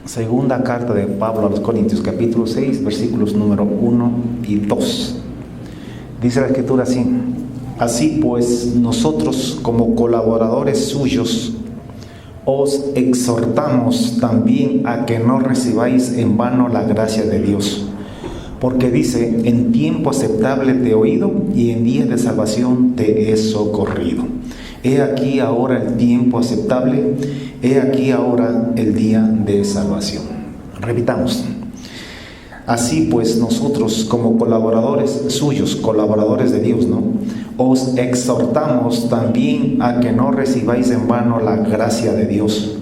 Segunda carta de Pablo a los Corintios, capítulo 6, versículos número 1 y 2. Dice la Escritura así: así pues, nosotros como colaboradores suyos os exhortamos también a que no recibáis en vano la gracia de Dios. Porque dice: en tiempo aceptable te he oído y en día de salvación te he socorrido. He aquí ahora el tiempo aceptable, he aquí ahora el día de salvación. Repitamos. Así pues, nosotros como colaboradores suyos, colaboradores de Dios, ¿no?, os exhortamos también a que no recibáis en vano la gracia de Dios.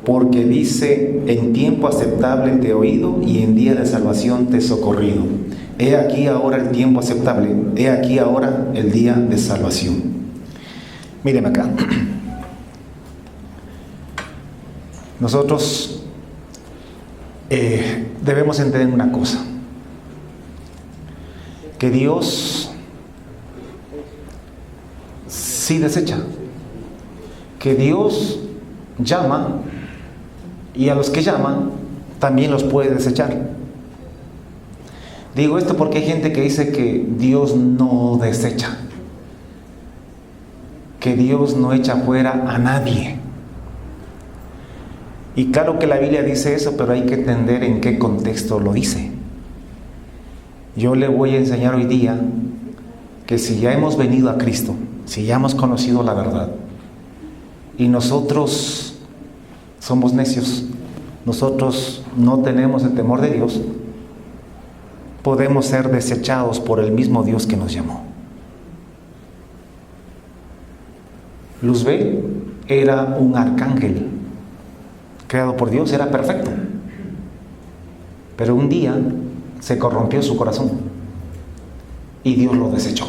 Porque dice: en tiempo aceptable te he oído y en día de salvación te he socorrido. He aquí ahora el tiempo aceptable, he aquí ahora el día de salvación. Miren acá. Nosotros debemos entender una cosa: que Dios sí desecha, que Dios llama, y a los que llaman también los puede desechar. Digo esto porque hay gente que dice que Dios no desecha, que Dios no echa fuera a nadie. Y claro que la Biblia dice eso, pero hay que entender en qué contexto lo dice. Yo le voy a enseñar hoy día que si ya hemos venido a Cristo, si ya hemos conocido la verdad, y nosotros somos necios, nosotros no tenemos el temor de Dios, podemos ser desechados por el mismo Dios que nos llamó. Luzbel era un arcángel creado por Dios, era perfecto, pero un día se corrompió su corazón y Dios lo desechó.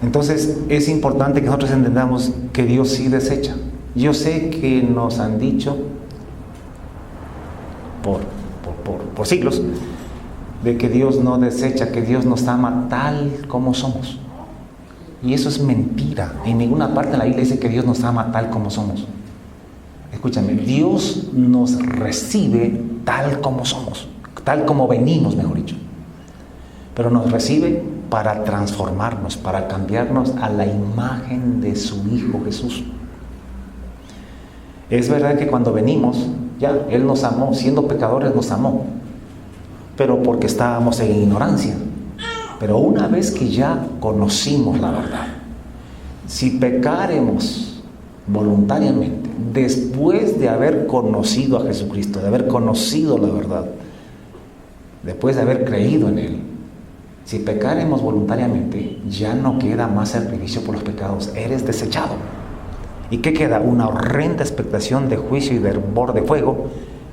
Entonces es importante que nosotros entendamos que Dios sí desecha. Yo sé que nos han dicho por siglos de que Dios no desecha, que Dios nos ama tal como somos. Y eso es mentira. En ninguna parte de la Biblia dice que Dios nos ama tal como somos. Escúchame, Dios nos recibe tal como somos, tal como venimos, mejor dicho. Pero nos recibe para transformarnos, para cambiarnos a la imagen de su Hijo Jesús. Es verdad que cuando venimos, ya Él nos amó, siendo pecadores nos amó, pero porque estábamos en ignorancia. Pero una vez que ya conocimos la verdad, si pecaremos voluntariamente, después de haber conocido a Jesucristo, de haber conocido la verdad, después de haber creído en Él, si pecaremos voluntariamente, ya no queda más sacrificio por los pecados, eres desechado. ¿Y qué queda? Una horrenda expectación de juicio y de hervor de fuego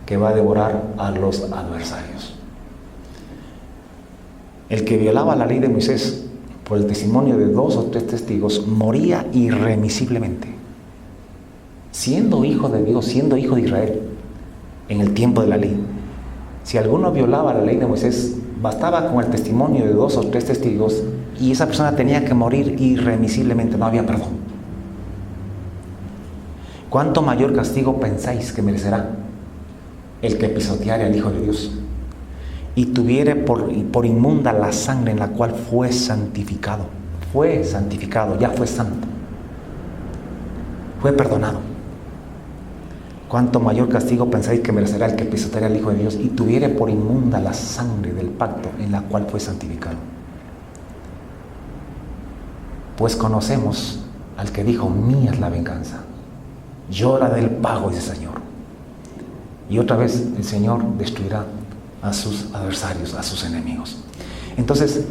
que va a devorar a los adversarios. El que violaba la ley de Moisés por el testimonio de 2 o 3 testigos moría irremisiblemente, siendo hijo de Dios, siendo hijo de Israel en el tiempo de la ley. Si alguno violaba la ley de Moisés, bastaba con el testimonio de 2 o 3 testigos y esa persona tenía que morir irremisiblemente, no había perdón. ¿Cuánto mayor castigo pensáis que merecerá el que pisoteare al Hijo de Dios y tuviere por inmunda la sangre en la cual fue santificado? Fue santificado, ya fue santo, fue perdonado. ¿Cuánto mayor castigo pensáis que merecerá el que pisoteare al Hijo de Dios y tuviere por inmunda la sangre del pacto en la cual fue santificado? Pues conocemos al que dijo: mía es la venganza, yo la del pago, dice el Señor. Y otra vez el Señor destruirá a sus adversarios, a sus enemigos. Entonces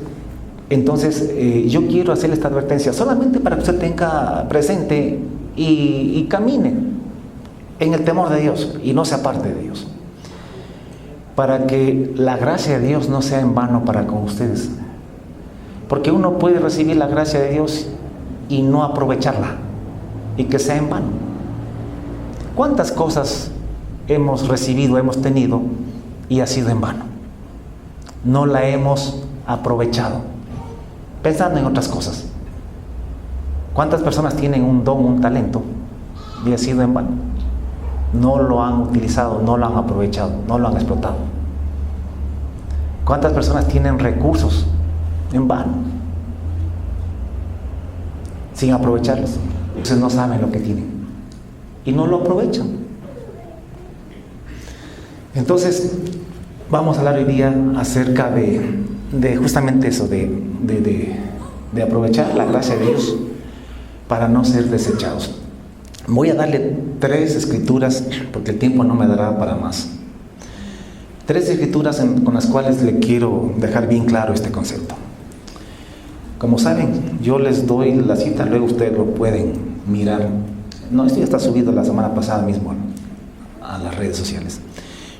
yo quiero hacerle esta advertencia solamente para que usted tenga presente y camine en el temor de Dios y no se aparte de Dios, para que la gracia de Dios no sea en vano para con ustedes, porque uno puede recibir la gracia de Dios y no aprovecharla y que sea en vano. ¿Cuántas cosas hemos recibido, hemos tenido y ha sido en vano? No la hemos aprovechado pensando en otras cosas. ¿Cuántas personas tienen un don, un talento y ha sido en vano. No lo han utilizado, no lo han aprovechado, no lo han explotado. ¿Cuántas personas tienen recursos en vano sin aprovecharlos? Entonces no saben lo que tienen y no lo aprovechan. Entonces vamos a hablar hoy día acerca de justamente eso, de aprovechar la gracia de Dios para no ser desechados. Voy a darle 3 escrituras porque el tiempo no me dará para más. 3 escrituras con las cuales le quiero dejar bien claro este concepto. Como saben, yo les doy la cita, luego ustedes lo pueden mirar. No, esto ya está subido la semana pasada mismo a las redes sociales.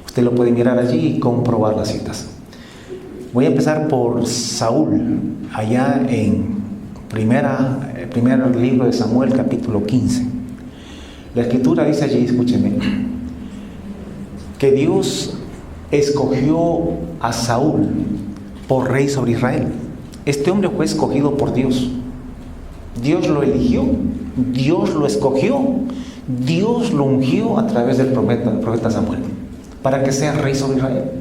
Usted lo puede mirar allí y comprobar las citas. Voy a empezar por Saúl, allá en el primer libro de Samuel, capítulo 15. La escritura dice allí, escúcheme, que Dios escogió a Saúl por rey sobre Israel. Este hombre fue escogido por Dios. Dios lo eligió, Dios lo escogió, Dios lo ungió a través del profeta Samuel para que sea rey sobre Israel.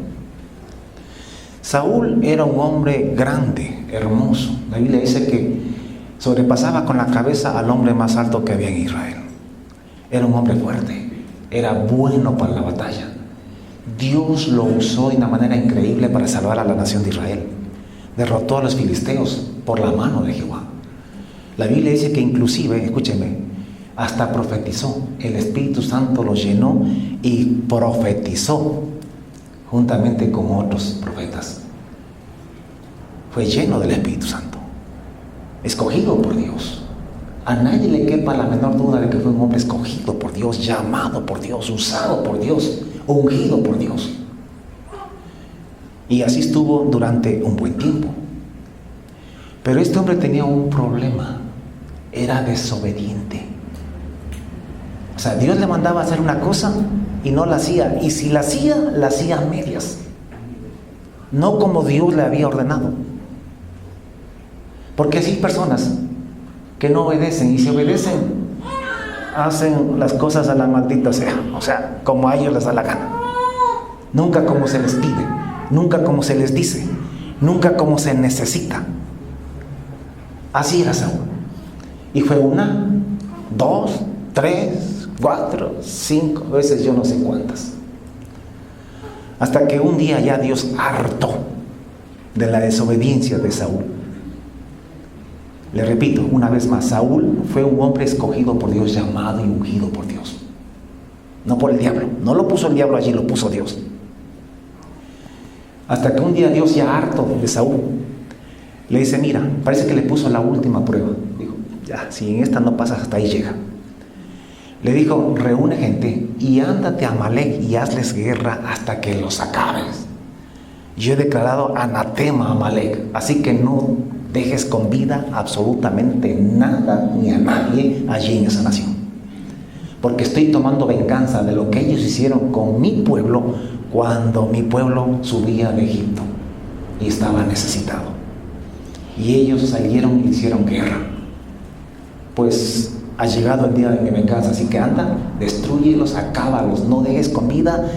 Saúl era un hombre grande, hermoso. La Biblia dice que sobrepasaba con la cabeza al hombre más alto que había en Israel. Era un hombre fuerte, era bueno para la batalla. Dios lo usó de una manera increíble para salvar a la nación de Israel. Derrotó a los filisteos por la mano de Jehová. La Biblia dice que inclusive, escúcheme, hasta profetizó. El Espíritu Santo lo llenó y profetizó juntamente con otros profetas. Fue lleno del Espíritu Santo, escogido por Dios. A nadie le quepa la menor duda de que fue un hombre escogido por Dios, llamado por Dios, usado por Dios, ungido por Dios. Y así estuvo durante un buen tiempo. Pero este hombre tenía un problema, era desobediente. O sea, Dios le mandaba a hacer una cosa y no la hacía, y si la hacía a medias, no como Dios le había ordenado. Porque así hay personas que no obedecen, y si obedecen, hacen las cosas a la maldita sea, o sea, como a ellos les da la gana. Nunca como se les pide, nunca como se les dice, nunca como se necesita. Así era Saúl. Y fue 1, 2, 3, 4, 5 veces, yo no sé cuántas. Hasta que un día ya Dios hartó de la desobediencia de Saúl. Le repito una vez más, Saúl fue un hombre escogido por Dios, llamado y ungido por Dios. No por el diablo, no lo puso el diablo allí, lo puso Dios. Hasta que un día Dios, ya harto de Saúl, le dice, mira, parece que le puso la última prueba. Dijo, ya, si en esta no pasas, hasta ahí llega. Le dijo, reúne gente y ándate a Amalek y hazles guerra hasta que los acabes. Yo he declarado anatema a Amalek, así que no dejes con vida absolutamente nada ni a nadie allí en esa nación. Porque estoy tomando venganza de lo que ellos hicieron con mi pueblo cuando mi pueblo subía de Egipto y estaba necesitado. Y ellos salieron y hicieron guerra. Pues ha llegado el día de mi venganza, así que anda, destrúyelos, acábalos, no dejes con vida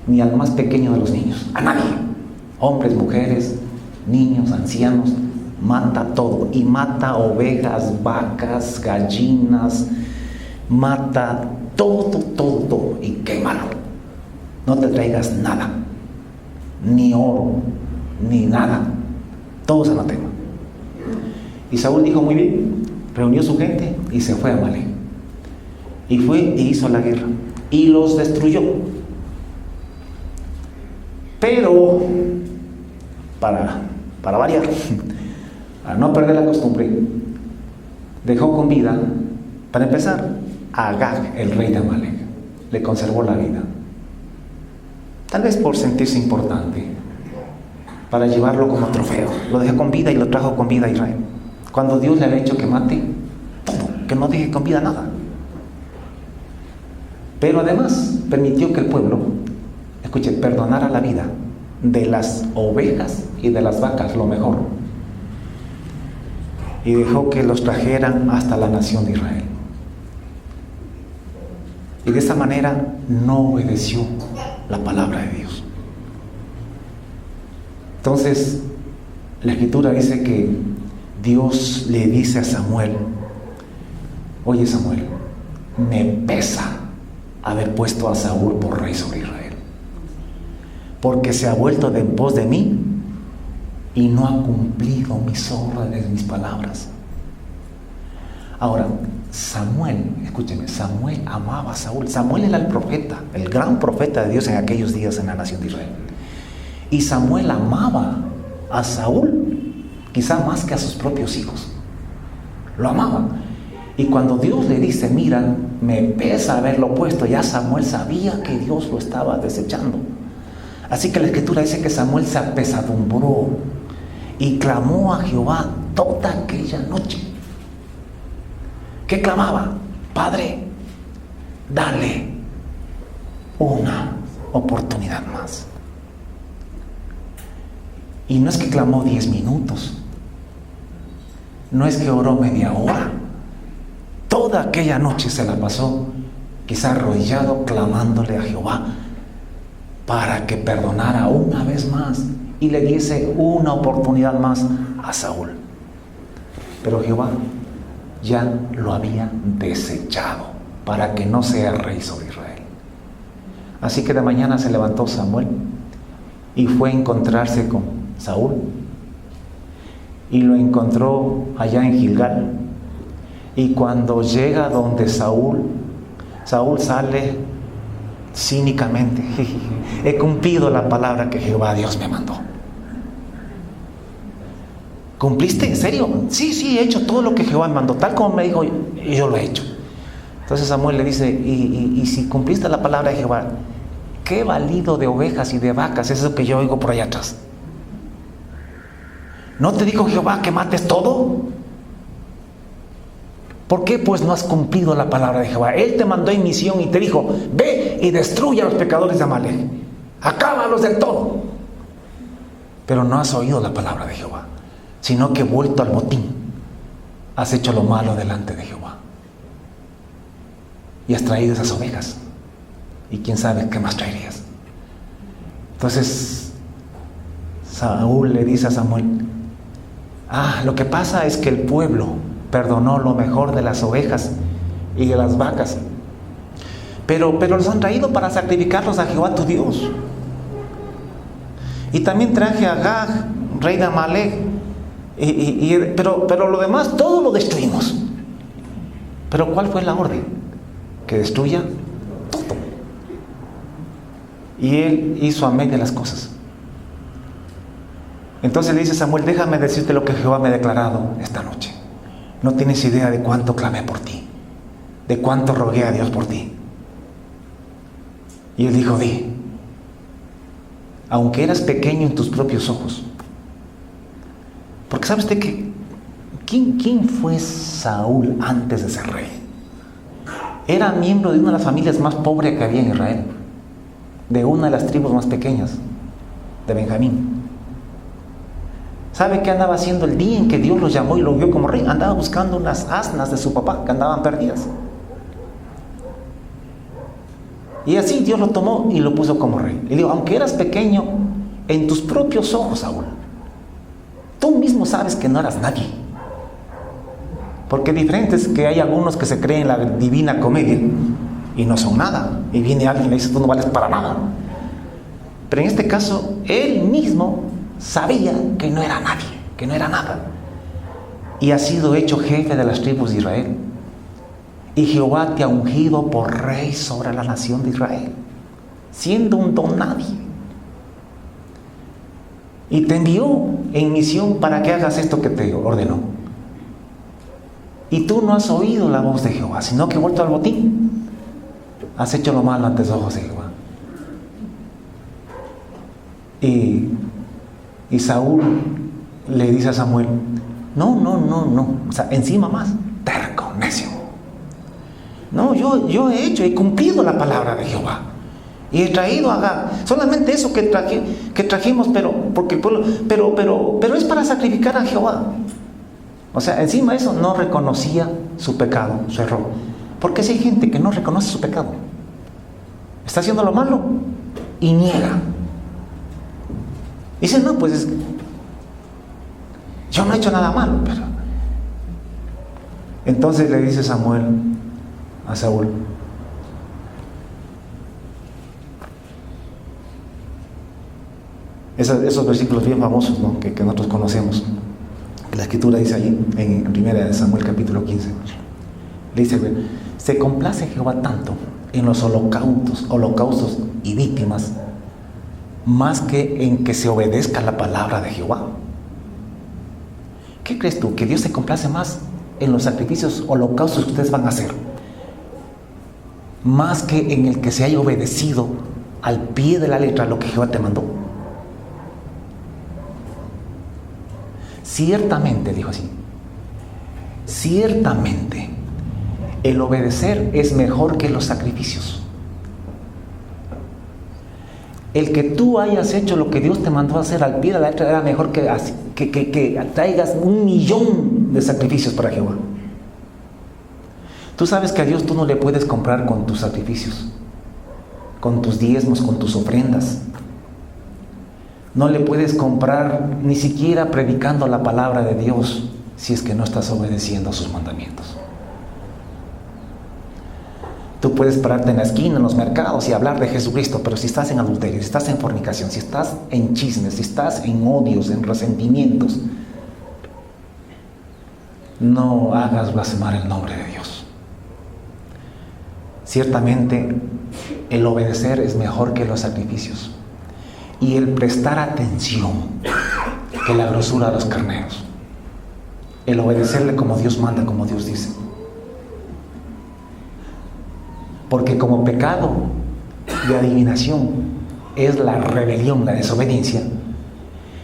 ni al más pequeño de los niños, a nadie. Hombres, mujeres, niños, ancianos, mata todo. Y mata ovejas, vacas, gallinas, mata todo y quémalo. No te traigas nada, ni oro, ni nada, todo es anatema. Y Saúl dijo, muy bien, reunió su gente y se fue a Amalek. Y fue e hizo la guerra y los destruyó. Pero, para variar, para no perder la costumbre, dejó con vida, para empezar, a Agag, el rey de Amalek. Le conservó la vida. Tal vez por sentirse importante, para llevarlo como trofeo. Lo dejó con vida y lo trajo con vida a Israel. Cuando Dios le había dicho que mate todo, que no deje con vida nada. Pero además permitió que el pueblo, escuche, perdonara la vida de las ovejas y de las vacas, lo mejor. Y dejó que los trajeran hasta la nación de Israel. Y de esta manera no obedeció la palabra de Dios. Entonces, la Escritura dice que Dios le dice a Samuel: oye Samuel, me pesa haber puesto a Saúl por rey sobre Israel, porque se ha vuelto de en pos de mí y no ha cumplido mis órdenes, mis palabras. Ahora, Samuel, escúcheme, Samuel amaba a Saúl. Samuel era el profeta, el gran profeta de Dios en aquellos días en la nación de Israel. Y Samuel amaba a Saúl, quizá más que a sus propios hijos. Lo amaba. Y cuando Dios le dice: mira, me pesa haberlo puesto, ya Samuel sabía que Dios lo estaba desechando. Así que la Escritura dice que Samuel se apesadumbró y clamó a Jehová toda aquella noche. ¿Qué clamaba? Padre, dale una oportunidad más. Y no es que clamó 10 minutos, no es que oró media hora. Toda aquella noche se la pasó quizá arrodillado clamándole a Jehová para que perdonara una vez más y le diese una oportunidad más a Saúl. Pero Jehová ya lo había desechado para que no sea rey sobre Israel. Así que de mañana se levantó Samuel y fue a encontrarse con Saúl, y lo encontró allá en Gilgal. Y cuando llega donde Saúl sale cínicamente: he cumplido la palabra que Jehová Dios me mandó. ¿Cumpliste? ¿En serio? Sí, he hecho todo lo que Jehová me mandó, tal como me dijo, yo lo he hecho. Entonces Samuel le dice: y si cumpliste la palabra de Jehová, ¿qué valido de ovejas y de vacas es eso que yo oigo por allá atrás? ¿No te dijo Jehová que mates todo? ¿Por qué pues no has cumplido la palabra de Jehová? Él te mandó en misión y te dijo: ve y destruye a los pecadores de Amalek, acábalos del todo. Pero no has oído la palabra de Jehová, sino que vuelto al botín has hecho lo malo delante de Jehová y has traído esas ovejas, y quién sabe qué más traerías. Entonces Saúl le dice a Samuel: lo que pasa es que el pueblo perdonó lo mejor de las ovejas y de las vacas, pero los han traído para sacrificarlos a Jehová tu Dios. Y también traje a Agag, rey de Amalek, pero lo demás todo lo destruimos. Pero ¿cuál fue la orden? Que destruya todo. Y él hizo a media las cosas. Entonces le dice Samuel: déjame decirte lo que Jehová me ha declarado esta noche. No tienes idea de cuánto clamé por ti, de cuánto rogué a Dios por ti. Y él dijo: di, aunque eras pequeño en tus propios ojos. Porque ¿sabes de qué? ¿Quién fue Saúl antes de ser rey? Era miembro de una de las familias más pobres que había en Israel, de una de las tribus más pequeñas, de Benjamín. ¿Sabe qué andaba haciendo el día en que Dios lo llamó y lo vio como rey? Andaba buscando unas asnas de su papá que andaban perdidas. Y así Dios lo tomó y lo puso como rey. Le digo: aunque eras pequeño en tus propios ojos, Saúl, tú mismo sabes que no eras nadie. Porque diferente es que hay algunos que se creen en la divina comedia y no son nada. Y viene alguien y le dice: tú no vales para nada. Pero en este caso, él mismo sabía que no era nadie, que no era nada. Y ha sido hecho jefe de las tribus de Israel. Y Jehová te ha ungido por rey sobre la nación de Israel, siendo un don nadie. Y te envió en misión para que hagas esto que te ordenó. Y tú no has oído la voz de Jehová, sino que vuelto al botín has hecho lo malo ante los ojos de Jehová. Y Saúl le dice a Samuel: no, o sea, encima más, terco, necio. No, yo he cumplido la palabra de Jehová y he traído a Agag, solamente eso que trajimos, pero porque el pueblo, pero es para sacrificar a Jehová. O sea, encima de eso no reconocía su pecado, su error. Porque si hay gente que no reconoce su pecado, está haciendo lo malo y niega. Dice, no, pues yo no he hecho nada malo. Pero... Entonces le dice Samuel a Saúl, esos versículos bien famosos, ¿no? que nosotros conocemos. La escritura dice allí, en 1 Samuel capítulo 15, le dice, se complace Jehová tanto en los holocaustos y víctimas, más que en que se obedezca la palabra de Jehová. ¿Qué crees tú? ¿Que Dios se complace más en los sacrificios, holocaustos que ustedes van a hacer, más que en el que se haya obedecido al pie de la letra lo que Jehová te mandó? Ciertamente, dijo así, ciertamente el obedecer es mejor que los sacrificios. El que tú hayas hecho lo que Dios te mandó a hacer al pie de la letra era mejor que traigas 1,000,000 de sacrificios para Jehová. Tú sabes que a Dios tú no le puedes comprar con tus sacrificios, con tus diezmos, con tus ofrendas. No le puedes comprar ni siquiera predicando la palabra de Dios si es que no estás obedeciendo a sus mandamientos. Tú puedes pararte en la esquina, en los mercados y hablar de Jesucristo, pero si estás en adulterio, si estás en fornicación, si estás en chismes, si estás en odios, en resentimientos, no hagas blasfemar el nombre de Dios. Ciertamente, el obedecer es mejor que los sacrificios, y el prestar atención que la grosura de los carneros. El obedecerle como Dios manda, como Dios dice. Porque como pecado de adivinación es la rebelión, la desobediencia,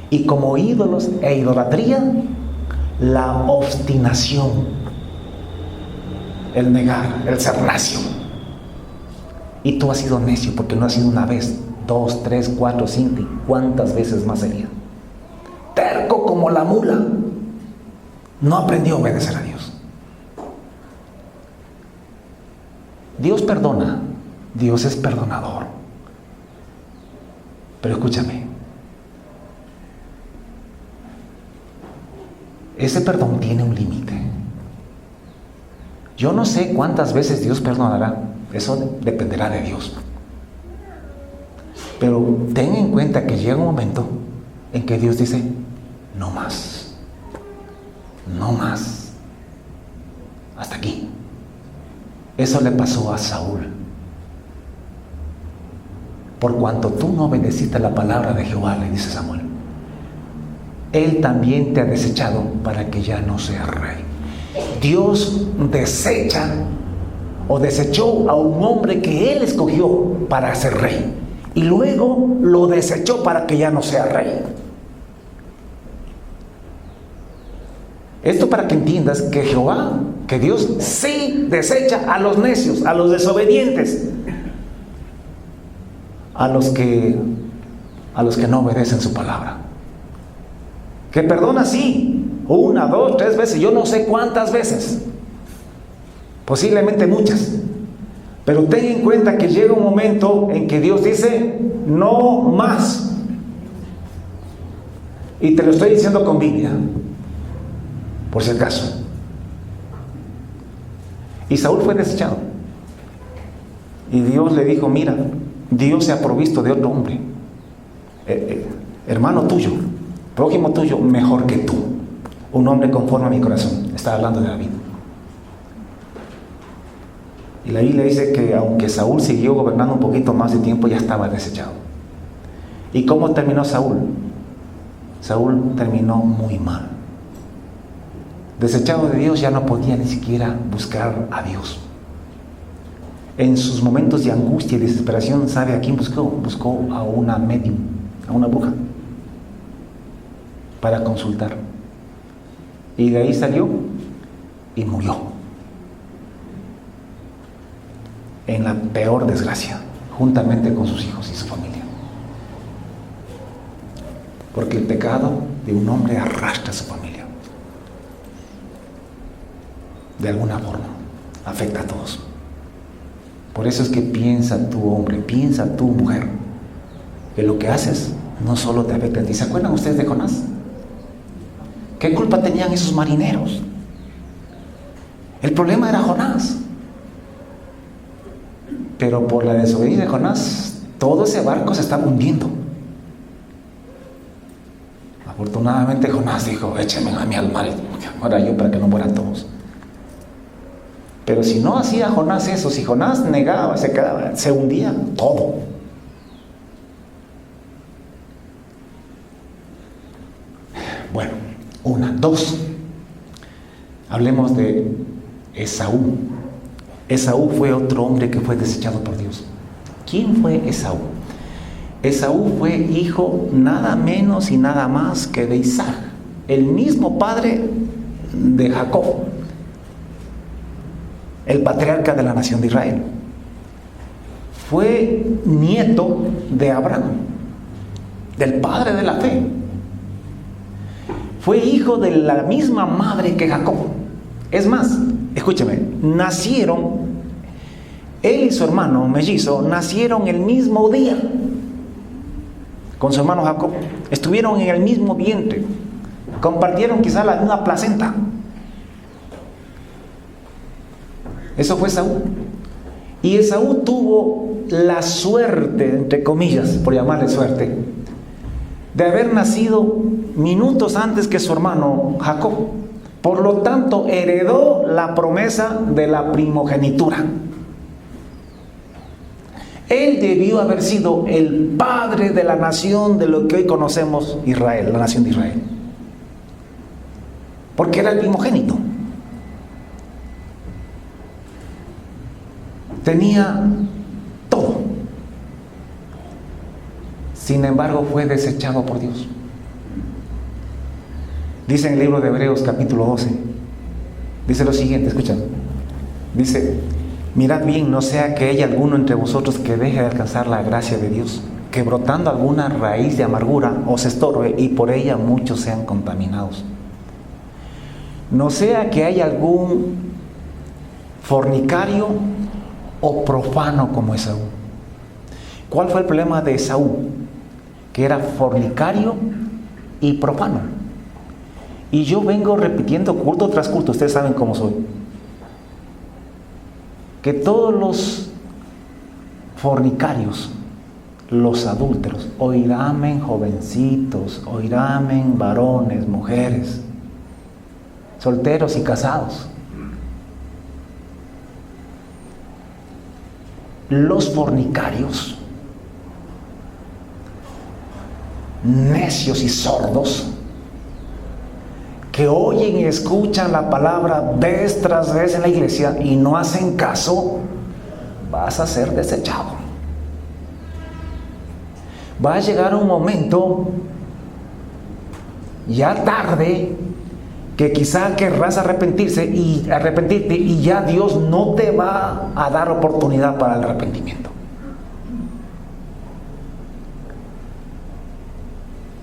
y como ídolos e idolatría, la obstinación, el negar, el ser necio. Y tú has sido necio porque no has sido una vez, 2, 3, 4, 5 y cuántas veces más sería. Terco como la mula, no aprendió a obedecer a Dios. Dios perdona, Dios es perdonador. Pero escúchame, ese perdón tiene un límite. Yo no sé cuántas veces Dios perdonará, eso dependerá de Dios. Pero ten en cuenta que llega un momento en que Dios dice, no más, no más, hasta aquí. Eso le pasó a Saúl. Por cuanto tú no obedeciste la palabra de Jehová, le dice Samuel, Él también te ha desechado para que ya no seas rey. Dios desecha o desechó a un hombre que Él escogió para ser rey, y luego lo desechó para que ya no sea rey. Esto para que entiendas que Jehová, que Dios sí desecha a los necios, a los desobedientes, a los que no obedecen su palabra. Que perdona sí, 1, 2, 3 veces, yo no sé cuántas veces, posiblemente muchas, pero ten en cuenta que llega un momento en que Dios dice, no más. Y te lo estoy diciendo con Biblia, por si acaso. Y Saúl fue desechado. Y Dios le dijo, mira, Dios se ha provisto de otro hombre, hermano tuyo, prójimo tuyo, mejor que tú. Un hombre conforme a mi corazón. Está hablando de David. Y la Biblia dice que aunque Saúl siguió gobernando un poquito más de tiempo, ya estaba desechado. ¿Y cómo terminó Saúl? Saúl terminó muy mal. Desechado de Dios, ya no podía ni siquiera buscar a Dios. En sus momentos de angustia y desesperación, ¿sabe a quién buscó? Buscó a una medium, a una bruja, para consultar. Y de ahí salió y murió. En la peor desgracia, juntamente con sus hijos y su familia. Porque el pecado de un hombre arrastra a su familia. De alguna forma, afecta a todos. Por eso es que piensa tú, hombre, piensa tú, mujer, que lo que haces no solo te afecta a ti. ¿Se acuerdan ustedes de Jonás? ¿Qué culpa tenían esos marineros? El problema era Jonás. Pero por la desobediencia de Jonás, todo ese barco se estaba hundiendo. Afortunadamente Jonás dijo: échenme a mí al mar, ahora yo, para que no mueran todos. Pero si no hacía Jonás eso, si Jonás negaba, se quedaba, se hundía todo. Bueno, una, dos. Hablemos de Esaú. Esaú fue otro hombre que fue desechado por Dios. ¿Quién fue Esaú? Esaú fue hijo nada menos y nada más que de Isaac, el mismo padre de Jacob, el patriarca de la nación de Israel. Fue nieto de Abraham, del padre de la fe. Fue hijo de la misma madre que Jacob. Es más, escúcheme, nacieron, él y su hermano mellizo nacieron el mismo día con su hermano Jacob. Estuvieron en el mismo vientre, compartieron quizá la misma placenta. Eso fue Esaú. Y Esaú tuvo la suerte, entre comillas, por llamarle suerte, de haber nacido minutos antes que su hermano Jacob. Por lo tanto, heredó la promesa de la primogenitura. Él debió haber sido el padre de la nación de lo que hoy conocemos Israel, la nación de Israel. Porque era el primogénito. Tenía todo. Sin embargo, fue desechado por Dios. Dice en el libro de Hebreos capítulo 12, dice lo siguiente, escuchen. Dice: mirad bien, no sea que haya alguno entre vosotros que deje de alcanzar la gracia de Dios, que brotando alguna raíz de amargura os estorbe y por ella muchos sean contaminados. No sea que haya algún fornicario o profano como Esaú. ¿Cuál fue el problema de Esaú? Que era fornicario y profano. Y yo vengo repitiendo culto tras culto, ustedes saben cómo soy, que todos los fornicarios, los adúlteros, oirámen jovencitos, oirámen varones, mujeres, solteros y casados, los fornicarios, necios y sordos, que oyen y escuchan la palabra vez tras vez en la iglesia y no hacen caso, vas a ser desechado. Va a llegar un momento, ya tarde, que quizá querrás arrepentirte y ya Dios no te va a dar oportunidad para el arrepentimiento.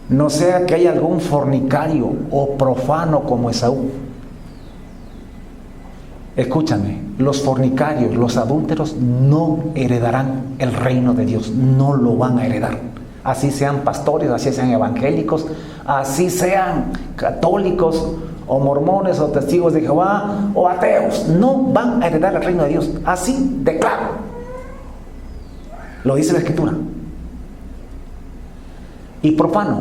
No sea que haya algún fornicario o profano como Esaú. Escúchame, los fornicarios, los adúlteros no heredarán el reino de Dios, no lo van a heredar. Así sean pastores, así sean evangélicos, así sean católicos o mormones o testigos de Jehová o ateos, no van a heredar el reino de Dios. Así de claro. Lo dice la Escritura. Y profano,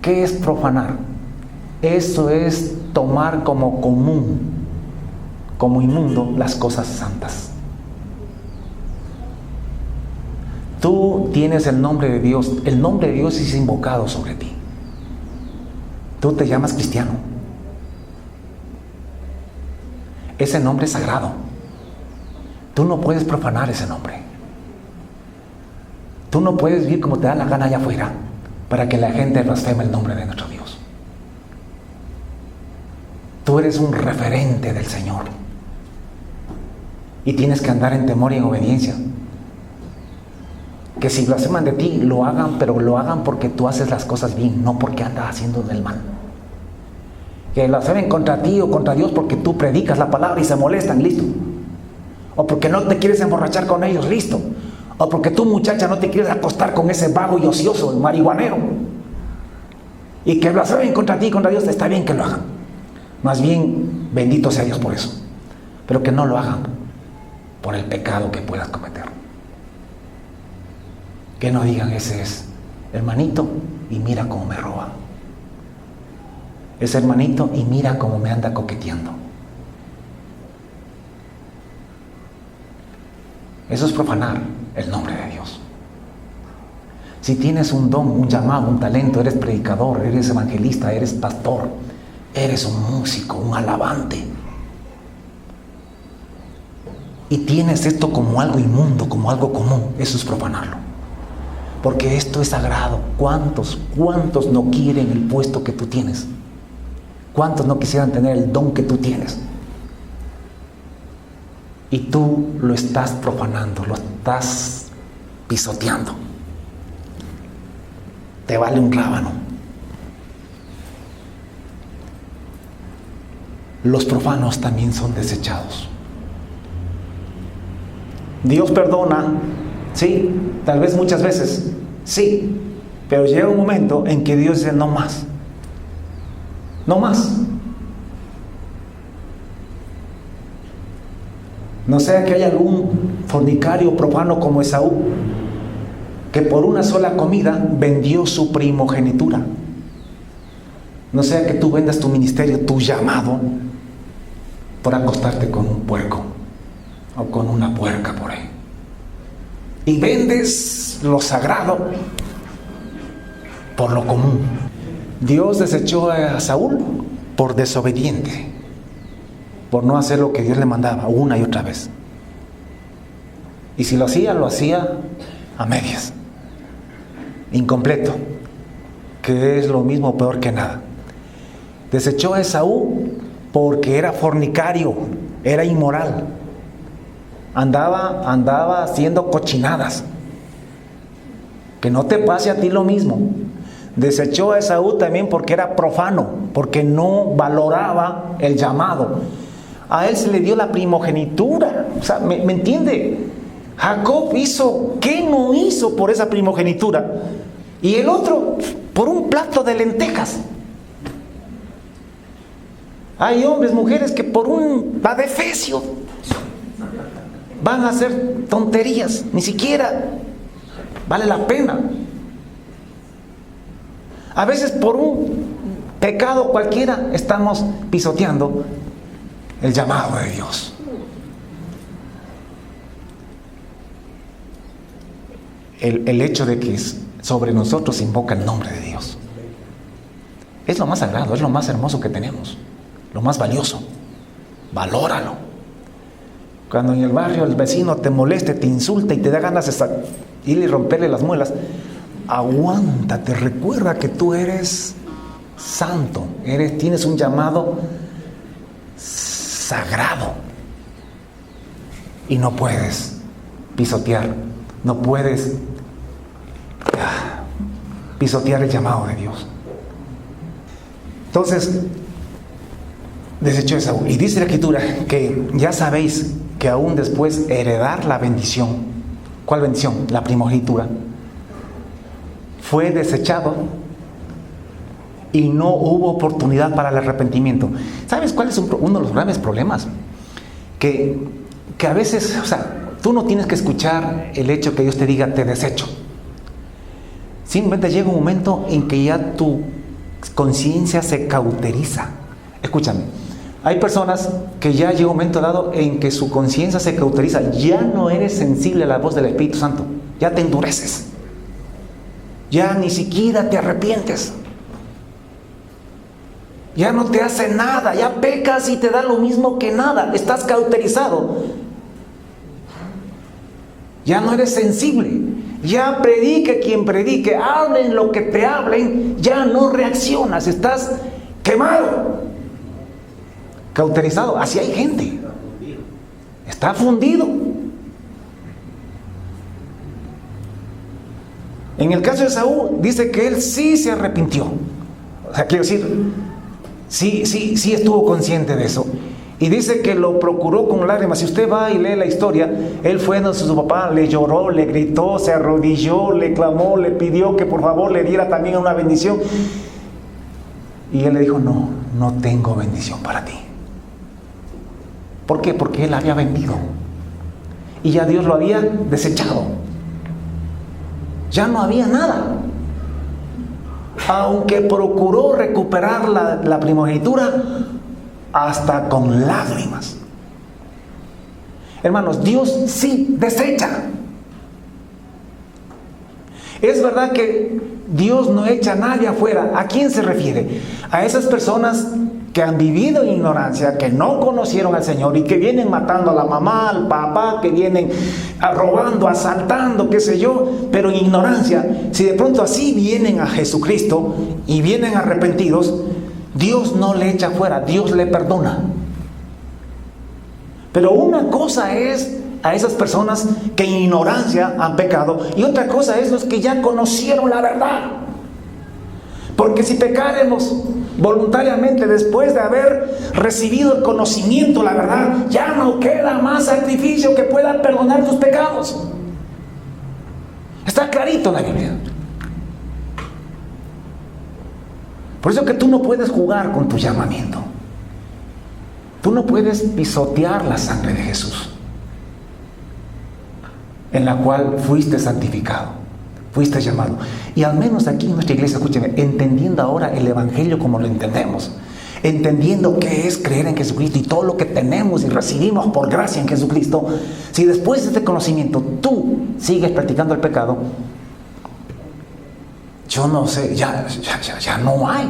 ¿qué es profanar? Eso es tomar como común, como inmundo, las cosas santas. Tú tienes el nombre de Dios es invocado sobre ti. Tú te llamas cristiano. Ese nombre es sagrado. Tú no puedes profanar ese nombre. Tú no puedes vivir como te da la gana allá afuera para que la gente blasfeme el nombre de nuestro Dios. Tú eres un referente del Señor y tienes que andar en temor y en obediencia. Que si blasfeman de ti, lo hagan, pero lo hagan porque tú haces las cosas bien, no porque andas haciendo del mal. Que blasfemen contra ti o contra Dios porque tú predicas la palabra y se molestan, listo. O porque no te quieres emborrachar con ellos, listo. O porque tú, muchacha, no te quieres acostar con ese vago y ocioso, el marihuanero. Y que blasfemen contra ti y contra Dios, está bien que lo hagan. Más bien, bendito sea Dios por eso. Pero que no lo hagan por el pecado que puedas cometer. Que no digan, ese es hermanito y mira cómo me roba. Ese hermanito y mira cómo me anda coqueteando. Eso es profanar el nombre de Dios. Si tienes un don, un llamado, un talento, eres predicador, eres evangelista, eres pastor, eres un músico, un alabante, y tienes esto como algo inmundo, como algo común, eso es profanarlo. Porque esto es sagrado. ¿Cuántos no quieren el puesto que tú tienes? ¿Cuántos no quisieran tener el don que tú tienes? Y tú lo estás profanando, lo estás pisoteando. Te vale un rábano. Los profanos también son desechados. Dios perdona, sí, tal vez muchas veces, sí, pero llega un momento en que Dios dice no más. No más. No sea que haya algún fornicario profano como Esaú, que por una sola comida vendió su primogenitura. No sea que tú vendas tu ministerio, tu llamado, por acostarte con un puerco o con una puerca por ahí. Y vendes lo sagrado por lo común. Dios desechó a Saúl por desobediente, por no hacer lo que Dios le mandaba una y otra vez. Y si lo hacía a medias, incompleto, que es lo mismo o peor que nada. Desechó a Esaú porque era fornicario, era inmoral, andaba haciendo cochinadas. Que no te pase a ti lo mismo. Desechó a Esaú también porque era profano, porque no valoraba el llamado. A él se le dio la primogenitura. O sea, ¿me entiende? Jacob hizo, ¿qué no hizo por esa primogenitura? Y el otro, por un plato de lentejas. Hay hombres, mujeres que por un adefesio van a hacer tonterías, ni siquiera vale la pena. A veces por un pecado cualquiera estamos pisoteando el llamado de Dios. El hecho de que sobre nosotros invoca el nombre de Dios es lo más sagrado, es lo más hermoso que tenemos, lo más valioso. Valóralo. Cuando en el barrio el vecino te moleste, te insulta y te da ganas de ir y romperle las muelas, aguántate, recuerda que tú eres santo, tienes un llamado sagrado y no puedes pisotear, no puedes pisotear el llamado de Dios. Entonces desechó Esaú, y dice la Escritura que ya sabéis que aún después heredar la bendición. ¿Cuál bendición? La primogenitura. Fue desechado y no hubo oportunidad para el arrepentimiento. ¿Sabes cuál es uno de los graves problemas? Que a veces, o sea, tú no tienes que escuchar el hecho que Dios te diga te desecho. Simplemente llega un momento en que ya tu conciencia se cauteriza. Escúchame, hay personas que ya llega un momento dado en que su conciencia se cauteriza. Ya no eres sensible a la voz del Espíritu Santo, ya te endureces. Ya ni siquiera te arrepientes. Ya no te hace nada, ya pecas y te da lo mismo que nada. Estás cauterizado. Ya no eres sensible. Ya predique quien predique, hablen lo que te hablen, ya no reaccionas, estás quemado, cauterizado. Así hay gente. Está fundido. En el caso de Saúl, dice que él sí se arrepintió. O sea, quiero decir, sí estuvo consciente de eso. Y dice que lo procuró con lágrimas. Si usted va y lee la historia, él fue donde su papá, le lloró, le gritó, se arrodilló, le clamó, le pidió que por favor le diera también una bendición. Y él le dijo, no, no tengo bendición para ti. ¿Por qué? Porque él había vendido. Y ya Dios lo había desechado. Ya no había nada. Aunque procuró recuperar la primogenitura, hasta con lágrimas. Hermanos, Dios sí desecha. Es verdad que Dios no echa a nadie afuera. ¿A quién se refiere? A esas personas que han vivido en ignorancia, que no conocieron al Señor y que vienen matando a la mamá, al papá, que vienen robando, asaltando, qué sé yo, pero en ignorancia. Si de pronto así vienen a Jesucristo y vienen arrepentidos, Dios no le echa fuera, Dios le perdona. Pero una cosa es a esas personas que en ignorancia han pecado, y otra cosa es los que ya conocieron la verdad. Porque si pecaremos voluntariamente después de haber recibido el conocimiento, la verdad, ya no queda más sacrificio que pueda perdonar tus pecados. Está clarito en la Biblia. Por eso que tú no puedes jugar con tu llamamiento. Tú no puedes pisotear la sangre de Jesús, en la cual fuiste santificado, fuiste llamado. Y al menos aquí en nuestra iglesia, escúcheme, entendiendo ahora el Evangelio como lo entendemos, entendiendo qué es creer en Jesucristo y todo lo que tenemos y recibimos por gracia en Jesucristo, si después de este conocimiento tú sigues practicando el pecado, yo no sé, ya no hay.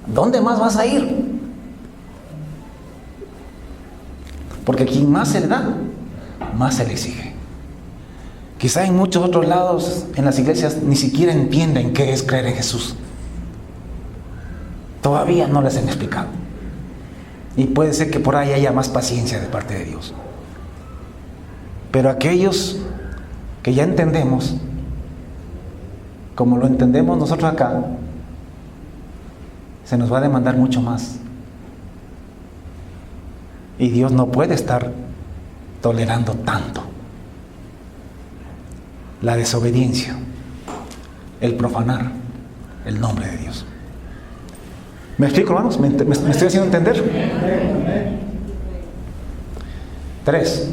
¿Dónde más vas a ir? Porque quien más se le da, más se le exige. Quizá en muchos otros lados, en las iglesias, ni siquiera entienden qué es creer en Jesús. Todavía no les han explicado. Y puede ser que por ahí haya más paciencia de parte de Dios. Pero aquellos que ya entendemos, como lo entendemos nosotros acá, se nos va a demandar mucho más. Y Dios no puede estar tolerando tanto. La desobediencia, el profanar el nombre de Dios. ¿Me explico, hermanos? ¿Me estoy haciendo entender? 3.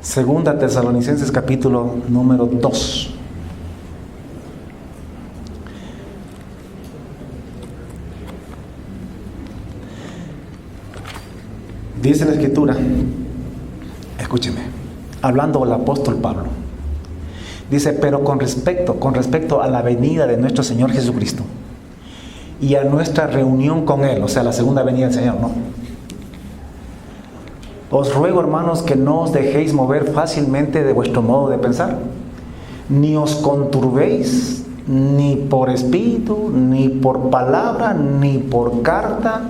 Segunda Tesalonicenses capítulo número 2. Dice la Escritura, escúcheme, hablando el apóstol Pablo, dice, pero con respecto a la venida de nuestro Señor Jesucristo y a nuestra reunión con Él, o sea, la segunda venida del Señor, ¿no? Os ruego, hermanos, que no os dejéis mover fácilmente de vuestro modo de pensar, ni os conturbéis, ni por espíritu, ni por palabra, ni por carta,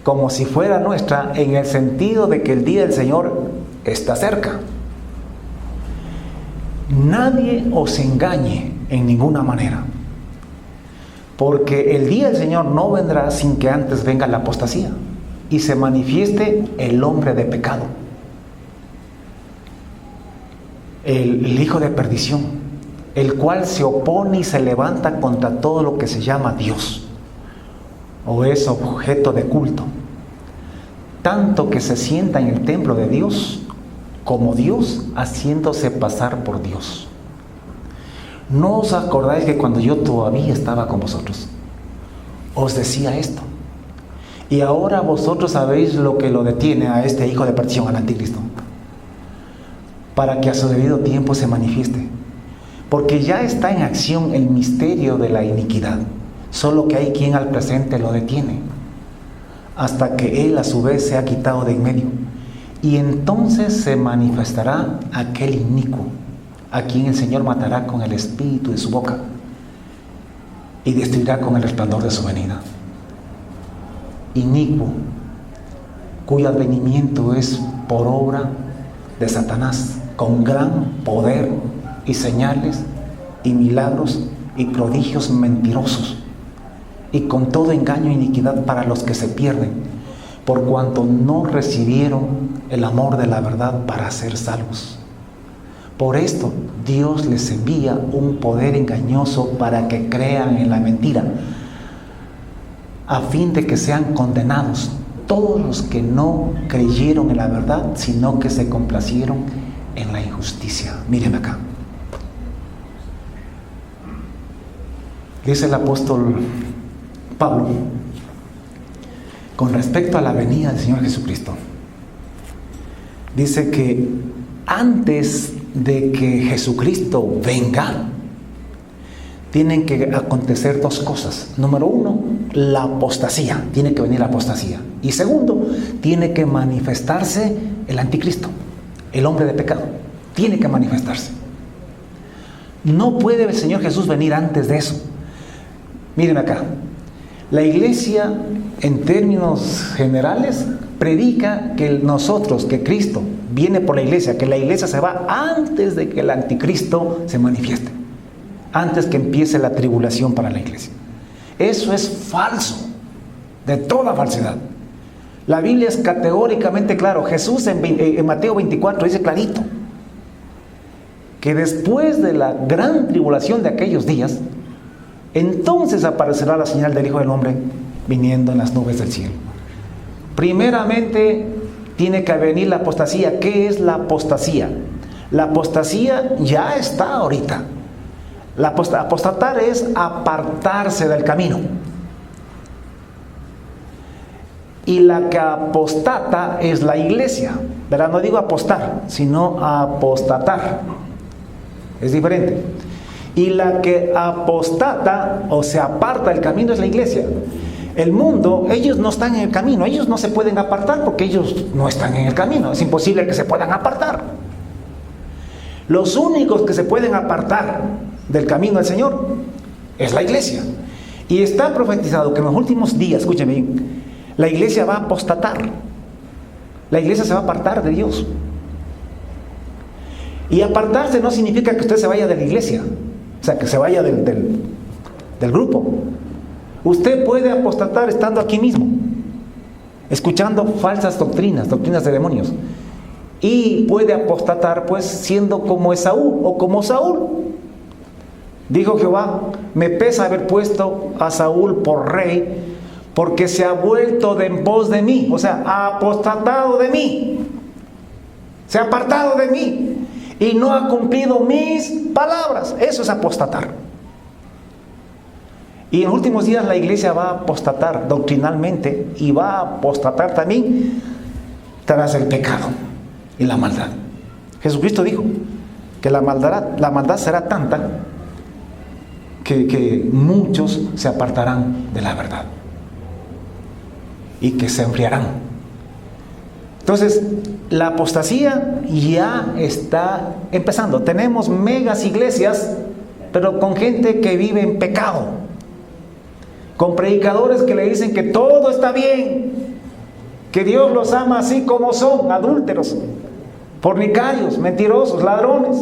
como si fuera nuestra, en el sentido de que el día del Señor está cerca. Nadie os engañe en ninguna manera, porque el día del Señor no vendrá sin que antes venga la apostasía y se manifieste el hombre de pecado, el hijo de perdición, el cual se opone y se levanta contra todo lo que se llama Dios o es objeto de culto, tanto que se sienta en el templo de Dios como Dios, haciéndose pasar por Dios. ¿No os acordáis que cuando yo todavía estaba con vosotros os decía esto? Y ahora vosotros sabéis lo que lo detiene a este hijo de perdición, al anticristo, para que a su debido tiempo se manifieste, porque ya está en acción el misterio de la iniquidad, solo que hay quien al presente lo detiene, hasta que él a su vez se ha quitado de en medio. Y entonces se manifestará aquel inicuo, a quien el Señor matará con el espíritu de su boca y destruirá con el resplandor de su venida. Inicuo, cuyo advenimiento es por obra de Satanás, con gran poder y señales y milagros y prodigios mentirosos, y con todo engaño e iniquidad para los que se pierden, por cuanto no recibieron el amor de la verdad para ser salvos. Por esto Dios les envía un poder engañoso para que crean en la mentira, a fin de que sean condenados todos los que no creyeron en la verdad, sino que se complacieron en la injusticia. Miren acá. Dice el apóstol Pablo con respecto a la venida del Señor Jesucristo. Dice que antes de que Jesucristo venga, tienen que acontecer dos cosas. Número uno, la apostasía. Tiene que venir la apostasía. Y segundo, tiene que manifestarse el anticristo, el hombre de pecado. Tiene que manifestarse. No puede el Señor Jesús venir antes de eso. Miren acá. La iglesia, en términos generales, predica que nosotros, que Cristo viene por la iglesia, que la iglesia se va antes de que el anticristo se manifieste, antes que empiece la tribulación para la iglesia. Eso es falso, de toda falsedad. La Biblia es categóricamente claro. Jesús en Mateo 24 dice clarito que después de la gran tribulación de aquellos días, entonces aparecerá la señal del Hijo del Hombre viniendo en las nubes del cielo. Primeramente tiene que venir la apostasía. ¿Qué es la apostasía? La apostasía ya está ahorita. Apostatar es apartarse del camino. Y la que apostata es la iglesia. ¿Verdad? No digo apostar, sino apostatar. Es diferente. Y la que apostata o se aparta del camino es la iglesia. El mundo, ellos no están en el camino, ellos no se pueden apartar porque ellos no están en el camino. Es imposible que se puedan apartar. Los únicos que se pueden apartar del camino del Señor es la iglesia. Y está profetizado que en los últimos días, escúcheme bien, la iglesia va a apostatar. La iglesia se va a apartar de Dios. Y apartarse no significa que usted se vaya de la iglesia, o sea, que se vaya del grupo. Usted puede apostatar estando aquí mismo, escuchando falsas doctrinas de demonios. Y puede apostatar pues siendo como Esaú o como Saúl. Dijo Jehová: me pesa haber puesto a Saúl por rey, porque se ha vuelto de en pos de mí. O sea, ha apostatado de mí, se ha apartado de mí y no ha cumplido mis palabras. Eso es apostatar. Y en los últimos días la iglesia va a apostatar doctrinalmente y va a apostatar también tras el pecado y la maldad. Jesucristo dijo que la maldad será tanta que muchos se apartarán de la verdad y que se enfriarán. Entonces, la apostasía ya está empezando. Tenemos megas iglesias, pero con gente que vive en pecado, con predicadores que le dicen que todo está bien, que Dios los ama así como son, adúlteros, fornicarios, mentirosos, ladrones,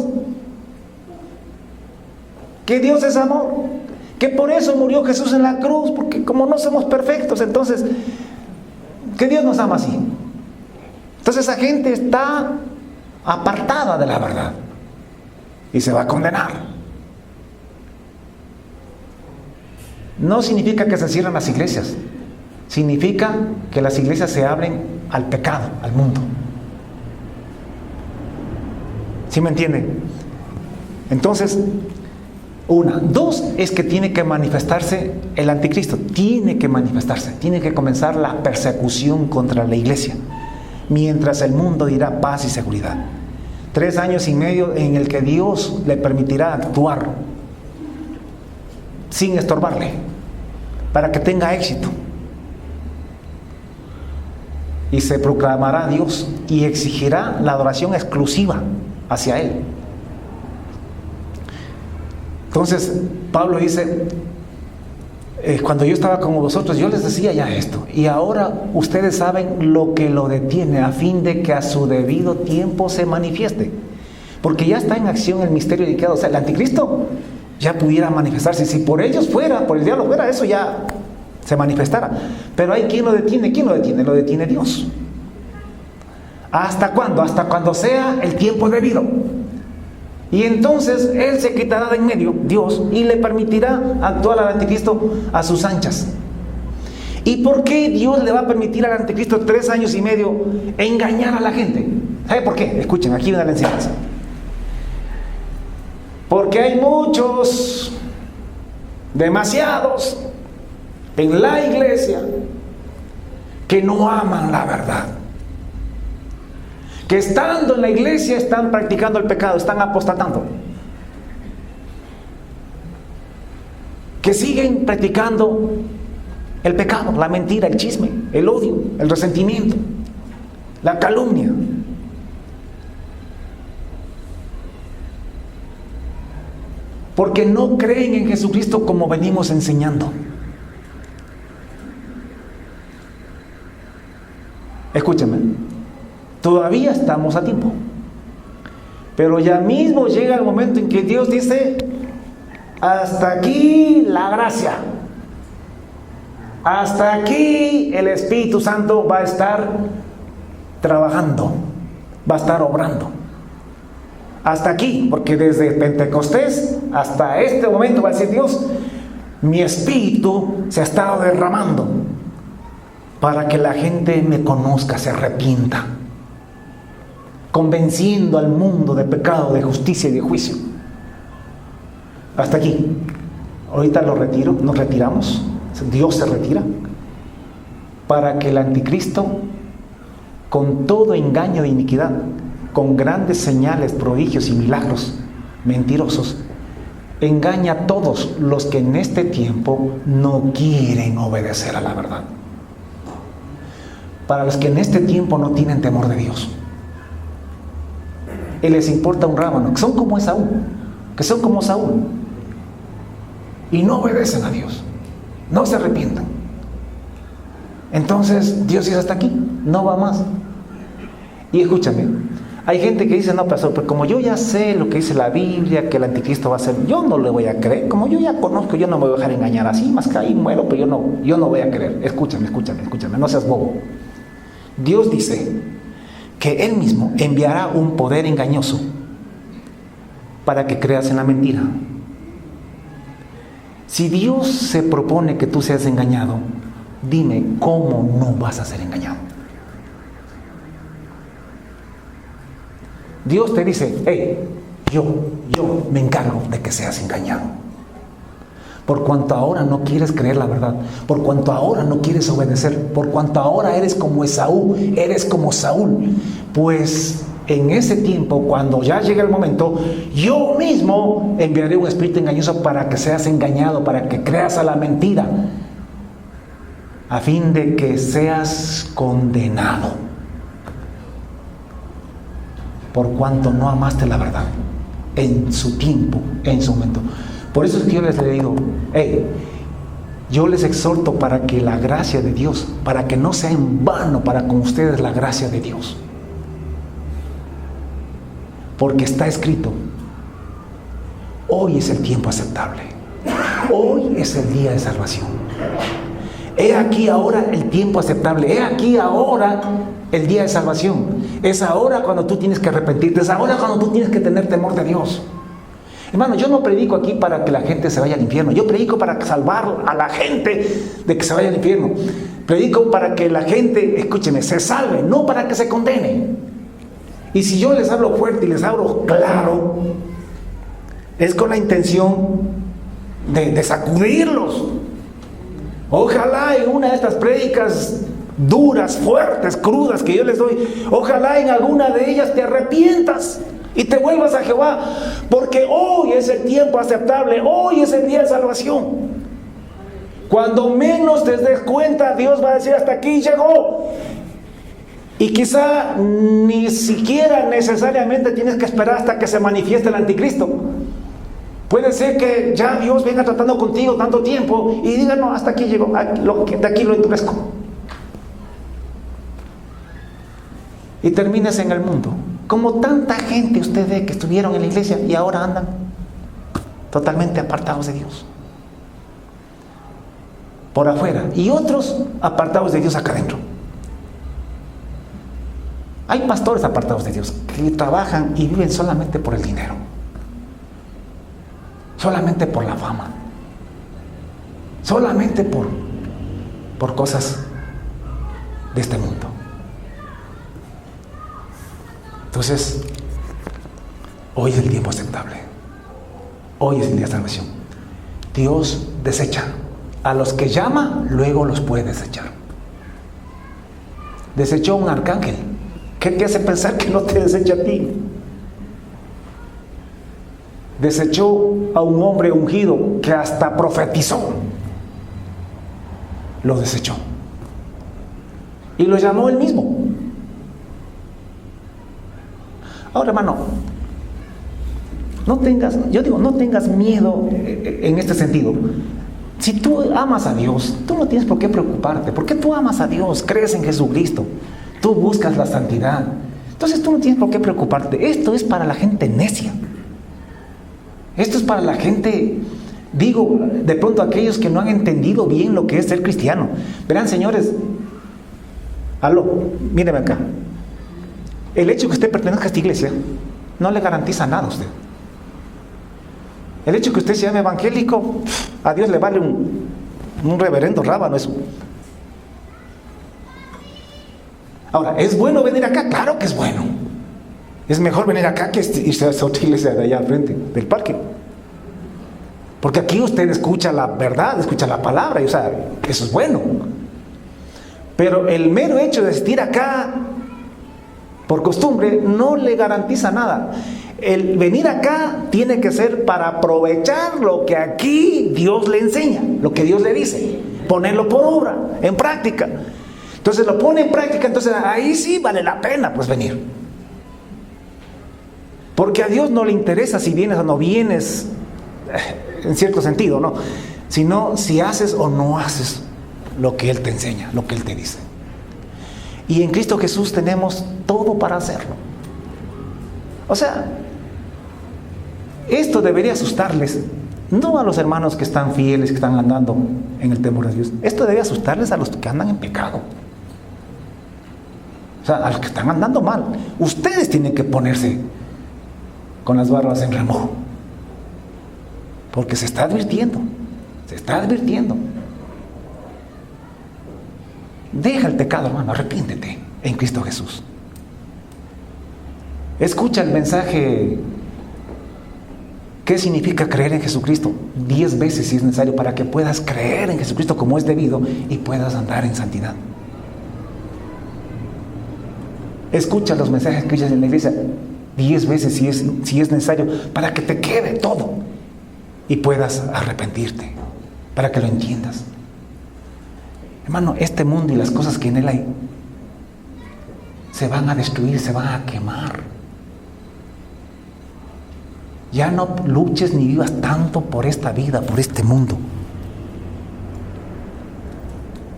que Dios es amor, que por eso murió Jesús en la cruz, porque como no somos perfectos, entonces que Dios nos ama así. Entonces esa gente está apartada de la verdad y se va a condenar. No significa que se cierren las iglesias, significa que las iglesias se abren al pecado, al mundo. ¿Sí me entienden? Entonces, dos, es que tiene que manifestarse el anticristo, tiene que manifestarse, tiene que comenzar la persecución contra la iglesia, mientras el mundo dirá paz y seguridad. 3 años y medio en el que Dios le permitirá actuar sin estorbarle, para que tenga éxito. Y se proclamará Dios y exigirá la adoración exclusiva hacia Él. Entonces, Pablo dice, cuando yo estaba con vosotros, yo les decía ya esto, y ahora ustedes saben lo que lo detiene, a fin de que a su debido tiempo se manifieste. Porque ya está en acción el misterio de que, o sea, el anticristo ya pudiera manifestarse. Si por ellos fuera, por el diablo fuera, eso ya se manifestara. Pero hay quien lo detiene. ¿Quién lo detiene? Lo detiene Dios. ¿Hasta cuándo? Hasta cuando sea el tiempo debido. Y entonces Él se quitará de en medio, Dios, y le permitirá actuar al anticristo a sus anchas. ¿Y por qué Dios le va a permitir al anticristo 3 años y medio engañar a la gente? ¿Sabe por qué? Escuchen, aquí viene la enseñanza. Porque hay muchos, demasiados, en la iglesia que no aman la verdad, que estando en la iglesia están practicando el pecado, están apostatando, que siguen practicando el pecado, la mentira, el chisme, el odio, el resentimiento, la calumnia. Porque no creen en Jesucristo como venimos enseñando. Escúchame, todavía estamos a tiempo. Pero ya mismo llega el momento en que Dios dice: hasta aquí la gracia. Hasta aquí el Espíritu Santo va a estar trabajando, va a estar obrando. Hasta aquí, porque desde Pentecostés hasta este momento va a decir Dios: mi Espíritu se ha estado derramando para que la gente me conozca, se arrepienta, convenciendo al mundo de pecado, de justicia y de juicio. Hasta aquí. Ahorita lo retiro, nos retiramos. Dios se retira para que el anticristo, con todo engaño de iniquidad, con grandes señales, prodigios y milagros mentirosos, engaña a todos los que en este tiempo no quieren obedecer a la verdad. Para los que en este tiempo no tienen temor de Dios y les importa un rábano, que son como Esaú, que son como Saúl y no obedecen a Dios, no se arrepientan. Entonces Dios dice: hasta aquí, no va más. Y escúchame, hay gente que dice: no, pastor, pero como yo ya sé lo que dice la Biblia, que el anticristo va a ser, yo no le voy a creer. Como yo ya conozco, yo no me voy a dejar engañar así, más que ahí muero, pero yo no voy a creer. Escúchame, no seas bobo. Dios dice que Él mismo enviará un poder engañoso para que creas en la mentira. Si Dios se propone que tú seas engañado, dime cómo no vas a ser engañado. Dios te dice: hey, yo me encargo de que seas engañado. Por cuanto ahora no quieres creer la verdad, por cuanto ahora no quieres obedecer, por cuanto ahora eres como Esaú, eres como Saúl, pues en ese tiempo, cuando ya llegue el momento, yo mismo enviaré un espíritu engañoso para que seas engañado, para que creas a la mentira, a fin de que seas condenado, por cuanto no amaste la verdad en su tiempo, en su momento. Por eso es que yo les digo: hey, yo les exhorto para que la gracia de Dios, para que no sea en vano para con ustedes la gracia de Dios. Porque está escrito: hoy es el tiempo aceptable, hoy es el día de salvación. He aquí ahora el tiempo aceptable, he aquí ahora el día de salvación. Es ahora cuando tú tienes que arrepentirte, es ahora cuando tú tienes que tener temor de Dios. Hermano, yo no predico aquí para que la gente se vaya al infierno. Yo predico para salvar a la gente de que se vaya al infierno. Predico para que la gente, escúcheme, se salve, no para que se condene. Y si yo les hablo fuerte y les hablo claro, es con la intención de sacudirlos. Ojalá en una de estas prédicas duras, fuertes, crudas que yo les doy, ojalá en alguna de ellas te arrepientas y te vuelvas a Jehová, porque hoy es el tiempo aceptable, hoy es el día de salvación. Cuando menos te des cuenta, Dios va a decir: hasta aquí llegó. Y quizá ni siquiera necesariamente tienes que esperar hasta que se manifieste el anticristo. Puede ser que ya Dios venga tratando contigo tanto tiempo y diga: no, hasta aquí llegó, de aquí lo endurezco. Y termines en el mundo, como tanta gente usted ve que estuvieron en la iglesia y ahora andan totalmente apartados de Dios. por afuera y otros apartados de Dios acá adentro. Hay pastores apartados de Dios que trabajan y viven solamente por el dinero, solamente por la fama, solamente por cosas de este mundo. Entonces, hoy es el tiempo aceptable. Hoy es el día de salvación. Dios desecha a los que llama, luego los puede desechar. Desechó a un arcángel. ¿Qué te hace pensar que no te desecha a ti? Desechó a un hombre ungido que hasta profetizó. Lo desechó. Y lo llamó él mismo. Ahora, hermano, no tengas miedo en este sentido. Si tú amas a Dios, tú no tienes por qué preocuparte, porque tú amas a Dios, crees en Jesucristo, tú buscas la santidad. Entonces tú no tienes por qué preocuparte. Esto es para la gente necia. Esto es para la gente, de pronto aquellos que no han entendido bien lo que es ser cristiano. Verán, señores, míreme acá. El hecho de que usted pertenezca a esta iglesia no le garantiza nada a usted. El hecho de que usted se llame evangélico, a Dios le vale un reverendo rábano eso. Ahora, ¿es bueno venir acá? Claro que es bueno. Es mejor venir acá que irse a esa otra iglesia de allá al frente del parque. Porque aquí usted escucha la verdad, escucha la palabra, y, eso es bueno. Pero el mero hecho de estar acá por costumbre no le garantiza nada. El venir acá tiene que ser para aprovechar lo que aquí Dios le enseña, lo que Dios le dice, ponerlo por obra, en práctica. Entonces lo pone en práctica, entonces ahí sí vale la pena pues venir. Porque a Dios no le interesa si vienes o no vienes, en cierto sentido, ¿no? Sino si haces o no haces lo que Él te enseña, lo que Él te dice. Y en Cristo Jesús tenemos todo para hacerlo. O sea, esto debería asustarles, no a los hermanos que están fieles, que están andando en el temor de Dios. Esto debe asustarles a los que andan en pecado. O sea, a los que están andando mal. Ustedes tienen que ponerse con las barbas en remojo. Porque se está advirtiendo. Se está advirtiendo. Deja el pecado, hermano, arrepiéntete en Cristo Jesús. Escucha el mensaje. ¿Qué significa creer en Jesucristo? 10 veces si es necesario, para que puedas creer en Jesucristo como es debido y puedas andar en santidad. Escucha los mensajes que oyes en la iglesia 10 veces si es necesario, para que te quede todo y puedas arrepentirte, para que lo entiendas. Hermano, este mundo y las cosas que en él hay se van a destruir, se van a quemar. Ya no luches ni vivas tanto por esta vida, por este mundo.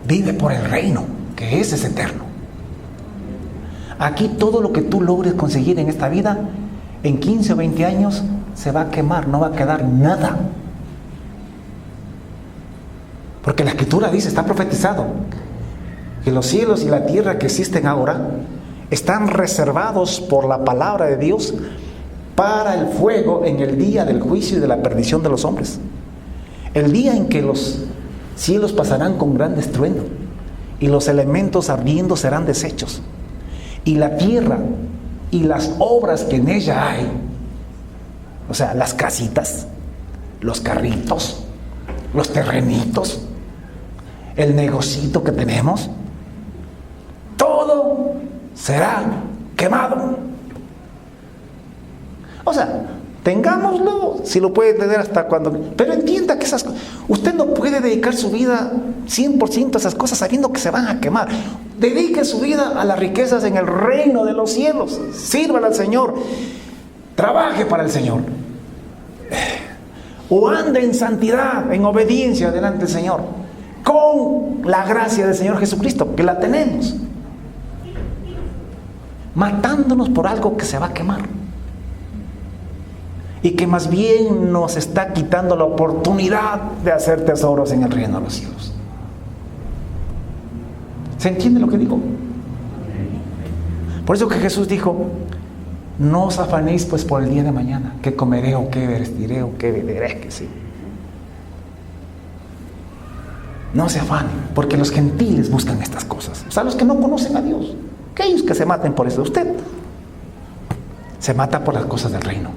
Vive por el reino, que ese es eterno. Aquí todo lo que tú logres conseguir en esta vida, en 15 o 20 años, se va a quemar, no va a quedar nada. Porque la Escritura dice, está profetizado, que los cielos y la tierra que existen ahora están reservados por la palabra de Dios para el fuego en el día del juicio y de la perdición de los hombres. El día en que los cielos pasarán con gran estruendo y los elementos ardiendo serán deshechos, y la tierra y las obras que en ella hay, o sea, las casitas, los carritos, los terrenitos, el negocito que tenemos, todo será quemado. O sea, tengámoslo, si lo puede tener hasta cuando... Pero entienda que esas cosas... Usted no puede dedicar su vida 100% a esas cosas sabiendo que se van a quemar. Dedique su vida a las riquezas en el reino de los cielos. Sírvale al Señor. Trabaje para el Señor. O ande en santidad, en obediencia delante del Señor. Con la gracia del Señor Jesucristo, que la tenemos. Matándonos por algo que se va a quemar. Y que más bien nos está quitando la oportunidad de hacer tesoros en el reino de los cielos. ¿Se entiende lo que digo? Por eso que Jesús dijo: no os afanéis pues por el día de mañana, qué comeré o qué vestiré o qué beberé, que sí. No se afanen, porque los gentiles buscan estas cosas. O sea, los que no conocen a Dios. Aquellos que se maten por eso. Usted se mata por las cosas del reino.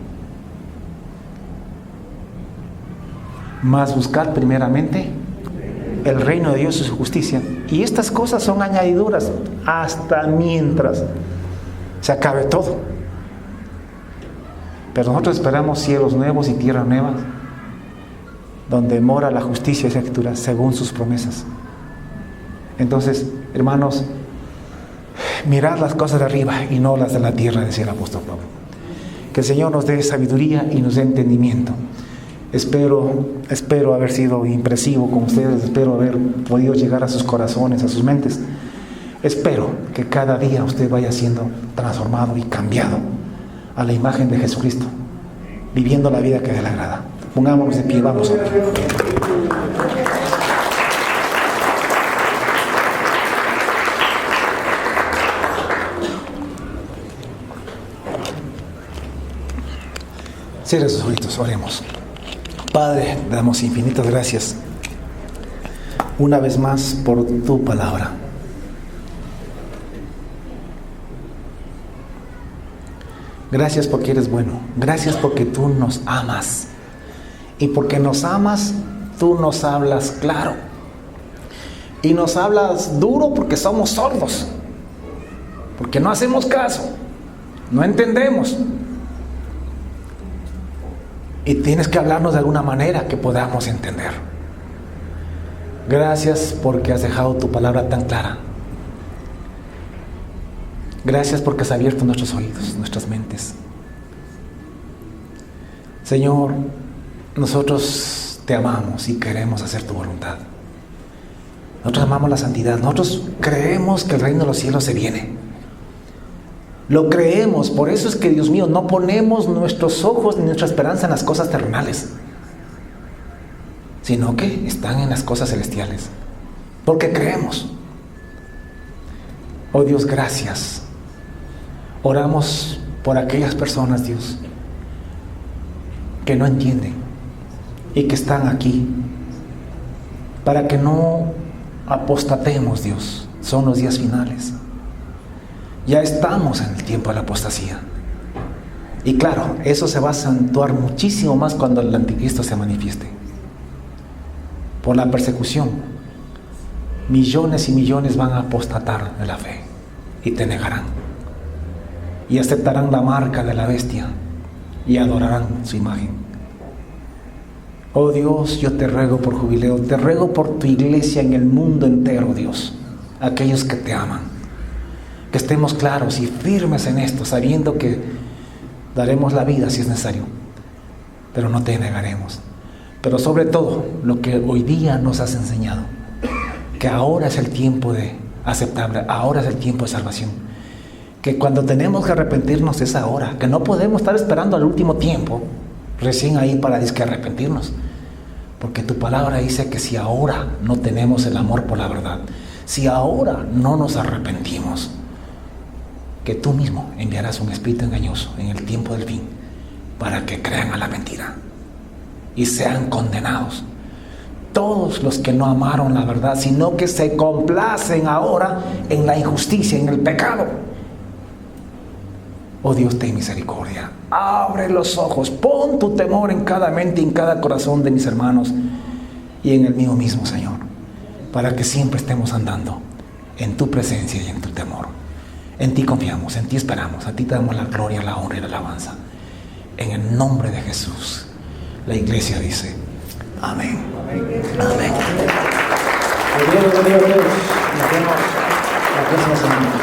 Mas buscar primeramente el reino de Dios y su justicia. Y estas cosas son añadiduras hasta mientras se acabe todo. Pero nosotros esperamos cielos nuevos y tierras nuevas, donde mora la justicia y la escritura según sus promesas. Entonces, hermanos, mirad las cosas de arriba y no las de la tierra, decía el apóstol Pablo. Que el Señor nos dé sabiduría y nos dé entendimiento. Espero haber sido impresivo con ustedes, espero haber podido llegar a sus corazones, a sus mentes. Espero que cada día usted vaya siendo transformado y cambiado a la imagen de Jesucristo, viviendo la vida que le agrada. Pongámonos de pie, vamos a orar. Cierre sus ojitos, oremos. Padre, damos infinitas gracias una vez más por tu palabra. Gracias porque eres bueno. Gracias porque tú nos amas. Y porque nos amas, tú nos hablas claro. Y nos hablas duro porque somos sordos. Porque no hacemos caso. No entendemos. Y tienes que hablarnos de alguna manera que podamos entender. Gracias porque has dejado tu palabra tan clara. Gracias porque has abierto nuestros oídos, nuestras mentes. Señor, nosotros te amamos y queremos hacer tu voluntad. Nosotros amamos la santidad. Nosotros creemos que el reino de los cielos se viene. Lo creemos. Por eso es que, Dios mío, no ponemos nuestros ojos ni nuestra esperanza en las cosas terrenales, sino que están en las cosas celestiales. Porque creemos. Oh Dios, gracias. Oramos por aquellas personas, Dios, que no entienden y que están aquí, para que no apostatemos, Dios. Son los días finales. Ya estamos en el tiempo de la apostasía. Y claro, eso se va a acentuar muchísimo más cuando el anticristo se manifieste. Por la persecución, millones y millones van a apostatar de la fe y te negarán. Y aceptarán la marca de la bestia y adorarán su imagen. Oh Dios, yo te ruego por Jubileo, te ruego por tu iglesia en el mundo entero, Dios, aquellos que te aman, que estemos claros y firmes en esto, sabiendo que daremos la vida si es necesario, pero no te negaremos. Pero sobre todo, lo que hoy día nos has enseñado, que ahora es el tiempo de aceptable, ahora es el tiempo de salvación. Que cuando tenemos que arrepentirnos es ahora, que no podemos estar esperando al último tiempo, recién ahí para disque arrepentirnos. Porque tu palabra dice que si ahora no tenemos el amor por la verdad, si ahora no nos arrepentimos, que tú mismo enviarás un espíritu engañoso en el tiempo del fin para que crean a la mentira y sean condenados todos los que no amaron la verdad, sino que se complacen ahora en la injusticia, en el pecado. Oh Dios, ten misericordia, abre los ojos, pon tu temor en cada mente y en cada corazón de mis hermanos y en el mío mismo, Señor, para que siempre estemos andando en tu presencia y en tu temor. En ti confiamos, en ti esperamos, a ti te damos la gloria, la honra y la alabanza. En el nombre de Jesús, la iglesia dice, amén. Amén. Nos vemos la próxima semana.